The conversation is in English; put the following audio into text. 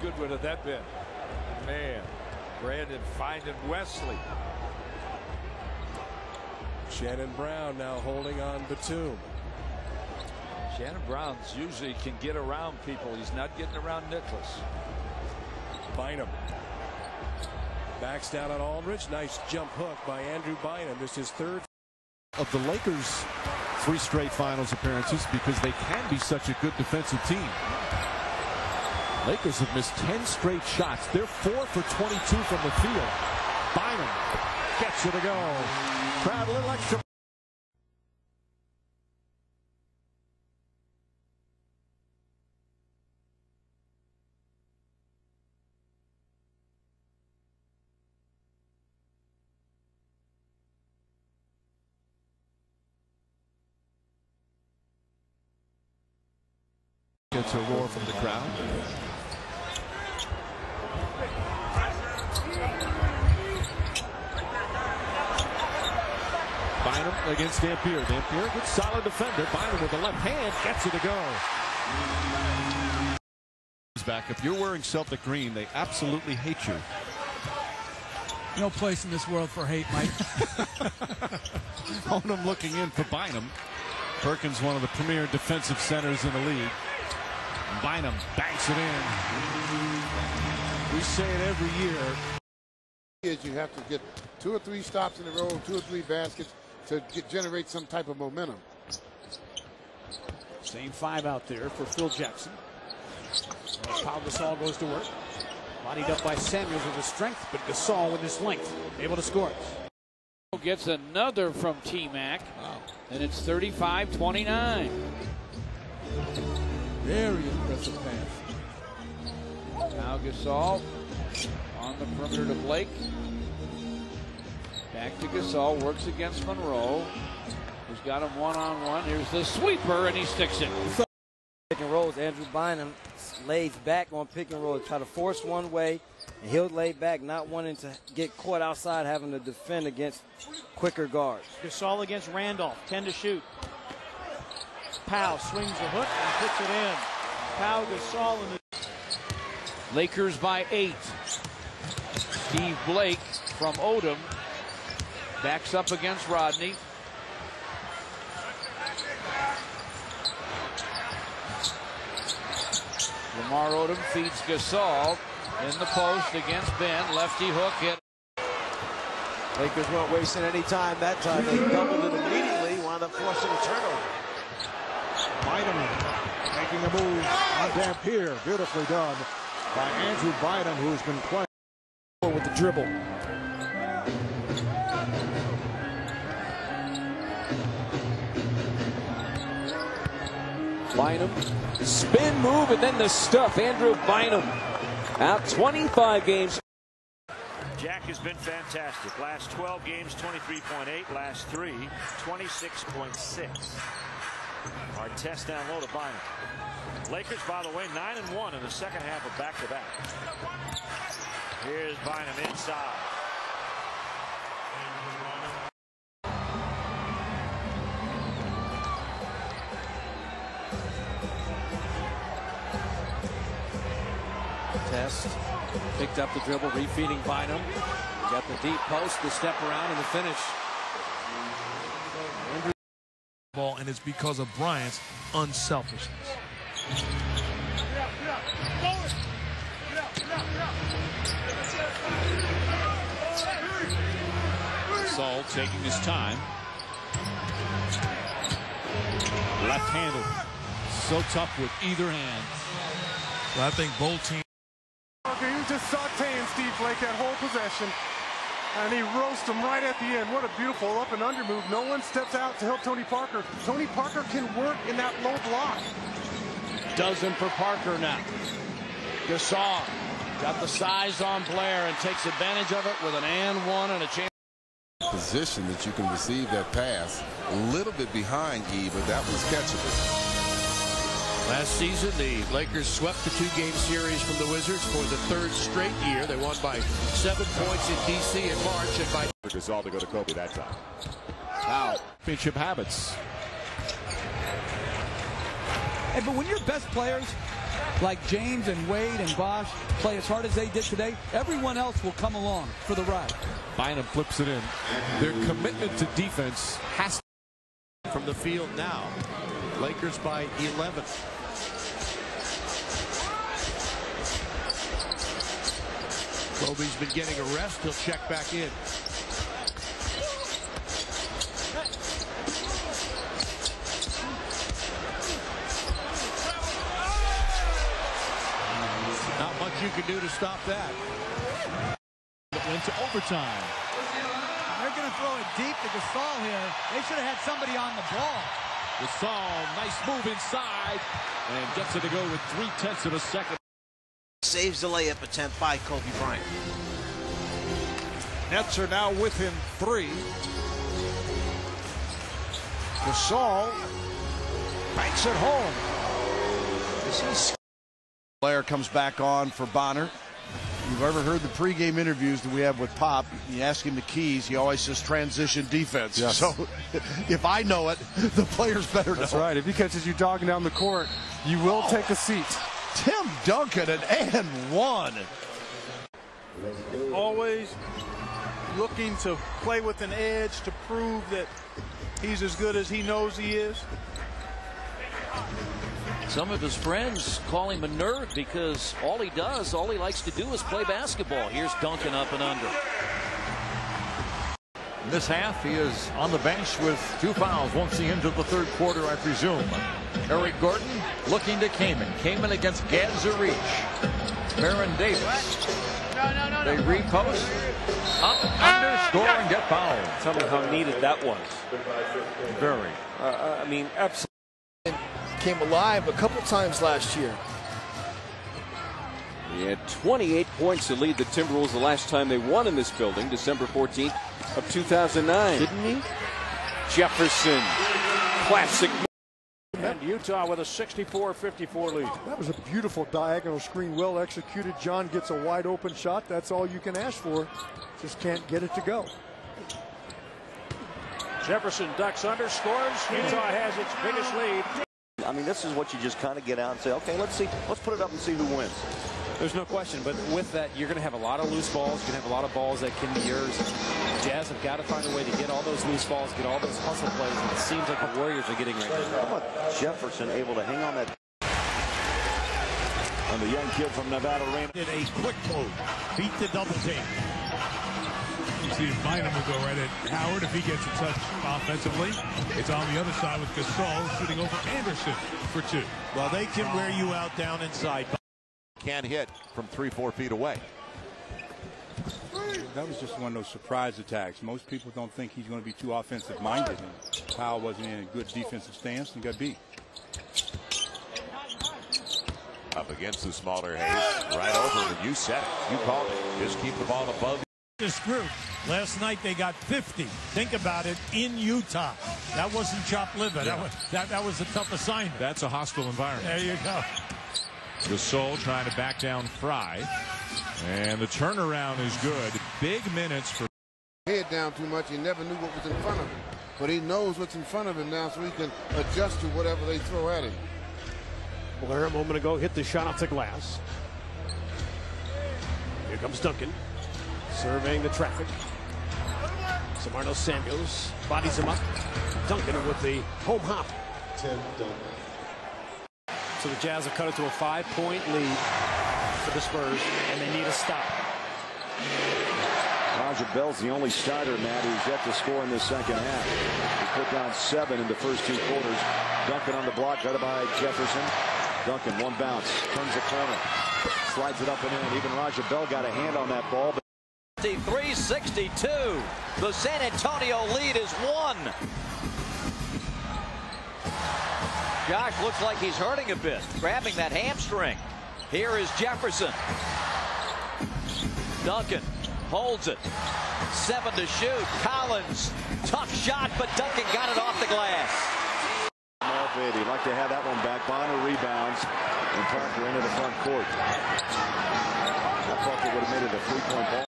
good one have that been? Man, Brandon finding Wesley. Shannon Brown now holding on Batum. Shannon Brown's usually can get around people. He's not getting around Nicholas. Bynum backs down on Aldridge. Nice jump hook by Andrew Bynum. This is third of the Lakers' 3 straight finals appearances because they can be such a good defensive team. Lakers have missed 10 straight shots. They're 4 for 22 from the field. Bynum gets it to go. Crowd a little extra. Gets a roar from the crowd. Bynum against Dampier. Dampier, good solid defender. Bynum with the left hand gets it to go. Back. If you're wearing Celtic green, they absolutely hate you. No place in this world for hate, Mike. Onum looking in for Bynum. Perkins, one of the premier defensive centers in the league. Bynum banks it in. We say it every year. You have to get 2 or 3 stops in a row, 2 or 3 baskets to generate some type of momentum. Same 5 out there for Phil Jackson. Pau Gasol goes to work. Bodied up by Samuels with his strength, but Gasol with his length able to score it. Gets another from T-Mac. Wow. And it's 35-29. Very impressive pass. Now Gasol on the perimeter to Blake. Back to Gasol, works against Monroe, who's got him one-on-one. Here's the sweeper, and he sticks it. Pick and rolls, Andrew Bynum lays back on pick and roll, try to force one way, and he'll lay back, not wanting to get caught outside, having to defend against quicker guards. Gasol against Randolph, 10 to shoot. Pau swings the hook and puts it in. Pau Gasol in the Lakers by 8. Steve Blake from Odom backs up against Rodney. Lamar Odom feeds Gasol in the post against Ben. Lefty hook hit. Lakers weren't wasting any time that time. They doubled it immediately, wound up forcing a turnover. Bynum making a move on Dampier. Beautifully done by Andrew Bynum, who's been playing With the dribble. Bynum, spin move, and then the stuff. Andrew Bynum out 25 games. Jack has been fantastic. Last 12 games, 23.8. Last 3, 26.6. Our test down low to Bynum. Lakers, by the way, 9-1 in the second half of back-to-back. Here's Bynum inside. Test picked up the dribble, refeeding Bynum. Got the deep post, the step around, and the finish. Ball, and it's because of Bryant's unselfishness. Saul taking his time. Left-handed. So tough with either hand. Well, I think both teams. He was just sauteing Steve Blake that whole possession, and he roasts him right at the end. What a beautiful up and under move. No one steps out to help Tony Parker. Tony Parker can work in that low block. dozen for Parker now. Gasol got the size on Blair and takes advantage of it with an and one and a chance. Position that you can receive that pass. A little bit behind Gee, but that was catchable. Last season, the Lakers swept the two-game series from the Wizards for the third straight year. They won by 7 points in D.C. in March and by Gasol to go to Kobe that time. Now, championship habits. Hey, but when your best players like James and Wade and Bosch play as hard as they did today, everyone else will come along for the ride. Bynum flips it in. Their commitment to defense has to from the field now. Lakers by 11. Kobe's been getting a rest. He'll check back in. Not much you can do to stop that. It went to overtime. They're going to throw it deep to Gasol here. They should have had somebody on the ball. Gasol, nice move inside, and gets it to go with 0.3 of a second. Saves the layup attempt by Kobe Bryant. Nets are now within 3. Gasol banks it home. Player comes back on for Bonner. You've ever heard the pregame interviews that we have with Pop? You ask him the keys, he always says transition defense. Yes. So if I know it, the players better know. That's right. If he catches you jogging down the court, you will take a seat. Tim Duncan, an and one. Always looking to play with an edge to prove that he's as good as he knows he is. Some of his friends call him a nerd because all he likes to do is play basketball. Here's Duncan up and under. In this half, he is on the bench with 2 fouls once he entered the third quarter, I presume. Eric Gordon looking to Kaman. Kaman against Gad Zarich. Baron Davis. They repost. Up, under, score, and get fouled. Tell me how needed that was. Very. I mean, absolutely. Came alive a couple times last year. He had 28 points to lead the Timberwolves the last time they won in this building, December 14th of 2009. Didn't he? Jefferson, classic. And Utah with a 64-54 lead. That was a beautiful diagonal screen, well executed. John gets a wide open shot. That's all you can ask for. Just can't get it to go. Jefferson ducks under, scores. Utah has its biggest lead. I mean, this is what you just kind of get out and say, okay, let's put it up and see who wins. There's no question, but with that, you're going to have a lot of loose balls. You're going to have a lot of balls that can be yours. Jazz have got to find a way to get all those loose balls, get all those hustle plays, and it seems like the Warriors are getting right now. How about Jefferson able to hang on that? And the young kid from Nevada Rain did a quick move, beat the double team. You see Bynum will go right at Howard if he gets a touch offensively. It's on the other side with Gasol shooting over Anderson for 2. Well, they can wear you out down inside. Can't hit from 3-4 feet away. That was just one of those surprise attacks. Most people don't think he's going to be too offensive minded. And Powell wasn't in a good defensive stance and got beat. Up against the smaller Hayes. Right over when you said it. You called it. Just keep the ball above. This group. Last night they got 50. Think about it, in Utah. That wasn't chopped liver. Yeah. That was a tough assignment. That's a hostile environment. There you go. Gasol trying to back down Fry. And the turnaround is good. Big minutes for. Head down too much. He never knew what was in front of him. But he knows what's in front of him now, so he can adjust to whatever they throw at him. Blair a moment ago hit the shot off the glass. Here comes Duncan. Surveying the traffic. Samarno Samuels bodies him up. Duncan with the home hop. So the Jazz have cut it to a 5-point lead for the Spurs, and they need a stop. Raja Bell's the only starter, Matt, who's yet to score in this second half. He put down 7 in the first 2 quarters. Duncan on the block, guarded by Jefferson. Duncan, one bounce, turns the corner, slides it up and in. Even Raja Bell got a hand on that ball. 63-62. The San Antonio lead is 1. Josh looks like he's hurting a bit, grabbing that hamstring. Here is Jefferson. Duncan holds it. 7 to shoot. Collins, tough shot, but Duncan got it off the glass. Baby, like to have that one back. Bonner rebounds, and Parker into the front court. I thought they would have made it a 3-point ball.